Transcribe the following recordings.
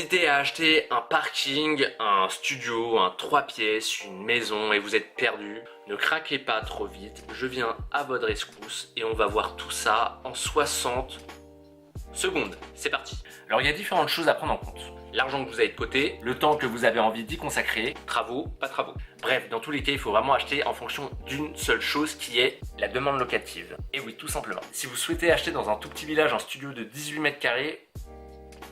hésitez à acheter un parking, un studio, un 3 pièces, une maison et vous êtes perdu, ne craquez pas trop vite, je viens à votre rescousse et on va voir tout ça en 60 secondes. C'est parti. Alors il y a différentes choses à prendre en compte. L'argent que vous avez de côté, le temps que vous avez envie d'y consacrer, travaux, pas travaux. Bref, dans tous les cas, il faut vraiment acheter en fonction d'une seule chose qui est la demande locative. Et oui, tout simplement. Si vous souhaitez acheter dans un tout petit village un studio de 18 mètres carrés,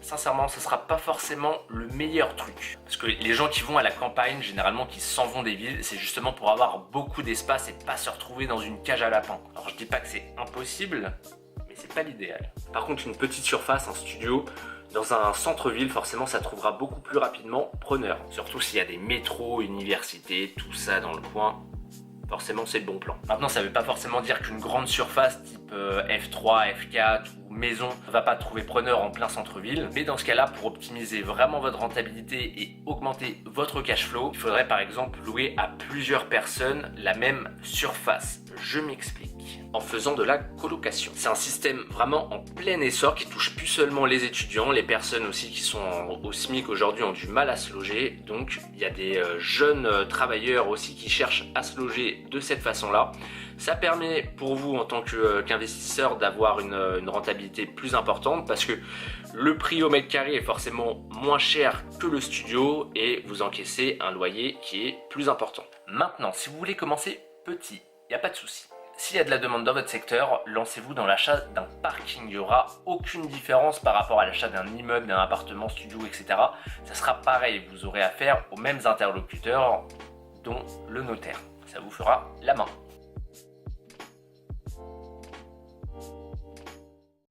sincèrement, ce sera pas forcément le meilleur truc. Parce que les gens qui vont à la campagne, généralement qui s'en vont des villes, c'est justement pour avoir beaucoup d'espace et pas se retrouver dans une cage à lapins. Alors je dis pas que c'est impossible, mais c'est pas l'idéal. Par contre, une petite surface, un studio, dans un centre-ville, forcément, ça trouvera beaucoup plus rapidement preneur. Surtout s'il y a des métros, universités, tout ça dans le coin. Forcément, c'est le bon plan. Maintenant, ça ne veut pas forcément dire qu'une grande surface type F3, F4 ou maison ne va pas trouver preneur en plein centre-ville. Mais dans ce cas-là, pour optimiser vraiment votre rentabilité et augmenter votre cash flow, il faudrait par exemple louer à plusieurs personnes la même surface. Je m'explique. En faisant de la colocation. C'est un système vraiment en plein essor qui touche plus seulement les étudiants, les personnes aussi qui sont au SMIC aujourd'hui ont du mal à se loger. Donc il y a des jeunes travailleurs aussi qui cherchent à se loger de cette façon-là. Ça permet pour vous en tant qu'investisseur d'avoir une rentabilité plus importante parce que le prix au mètre carré est forcément moins cher que le studio et vous encaissez un loyer qui est plus important. Maintenant, si vous voulez commencer petit, il n'y a pas de souci. S'il y a de la demande dans votre secteur, lancez-vous dans l'achat d'un parking. Il n'y aura aucune différence par rapport à l'achat d'un immeuble, d'un appartement, studio, etc. Ça sera pareil, vous aurez affaire aux mêmes interlocuteurs, dont le notaire. Ça vous fera la main.